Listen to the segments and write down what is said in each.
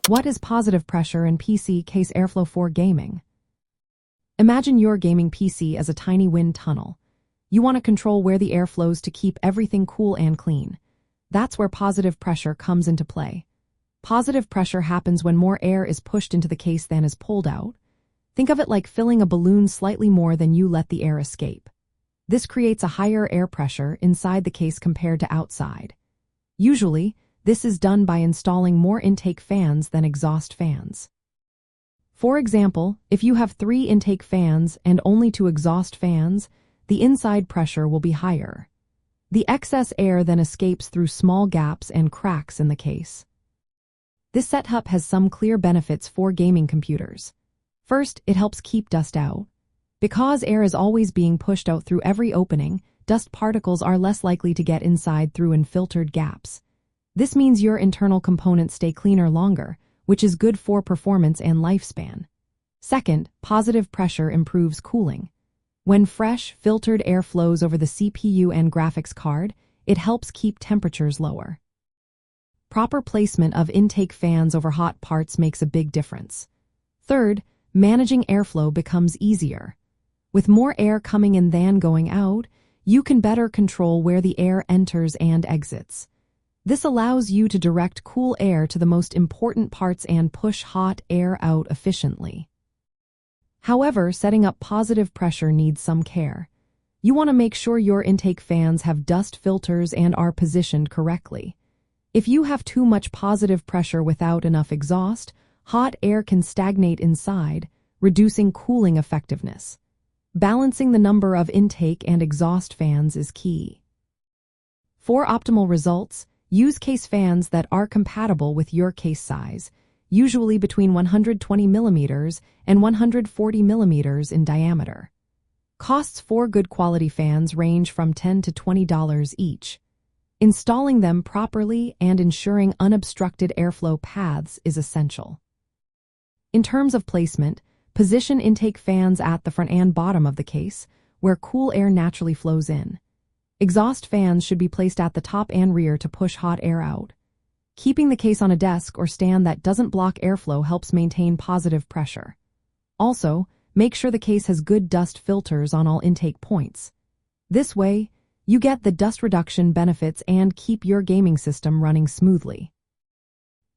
What is positive pressure in PC case airflow for gaming? Imagine your gaming PC as a tiny wind tunnel. You want to control where the air flows to keep everything cool and clean. That's where positive pressure comes into play. Positive pressure happens when more air is pushed into the case than is pulled out. Think of it like filling a balloon slightly more than you let the air escape. This creates a higher air pressure inside the case compared to outside. Usually, this is done by installing more intake fans than exhaust fans. For example, if you have 3 intake fans and only 2 exhaust fans, the inside pressure will be higher. The excess air then escapes through small gaps and cracks in the case. This setup has some clear benefits for gaming computers. First, it helps keep dust out. Because air is always being pushed out through every opening, dust particles are less likely to get inside through unfiltered gaps. This means your internal components stay cleaner longer, which is good for performance and lifespan. Second, positive pressure improves cooling. When fresh, filtered air flows over the CPU and graphics card, it helps keep temperatures lower. Proper placement of intake fans over hot parts makes a big difference. Third, managing airflow becomes easier. With more air coming in than going out, you can better control where the air enters and exits. This allows you to direct cool air to the most important parts and push hot air out efficiently. However, setting up positive pressure needs some care. You want to make sure your intake fans have dust filters and are positioned correctly. If you have too much positive pressure without enough exhaust, hot air can stagnate inside, reducing cooling effectiveness. Balancing the number of intake and exhaust fans is key. For optimal results, use case fans that are compatible with your case size, usually between 120 mm and 140 mm in diameter. Costs for good quality fans range from $10 to $20 each. Installing them properly and ensuring unobstructed airflow paths is essential. In terms of placement, position intake fans at the front and bottom of the case, where cool air naturally flows in. Exhaust fans should be placed at the top and rear to push hot air out. Keeping the case on a desk or stand that doesn't block airflow helps maintain positive pressure. Also, make sure the case has good dust filters on all intake points. This way, you get the dust reduction benefits and keep your gaming system running smoothly.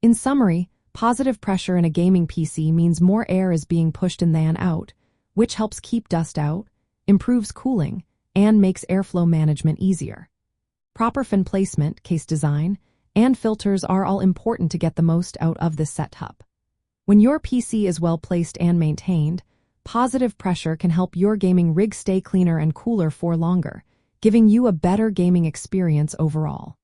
In summary, positive pressure in a gaming PC means more air is being pushed in than out, which helps keep dust out, improves cooling, and makes airflow management easier. Proper fan placement, case design, and filters are all important to get the most out of this setup. When your PC is well placed and maintained, positive pressure can help your gaming rig stay cleaner and cooler for longer, giving you a better gaming experience overall.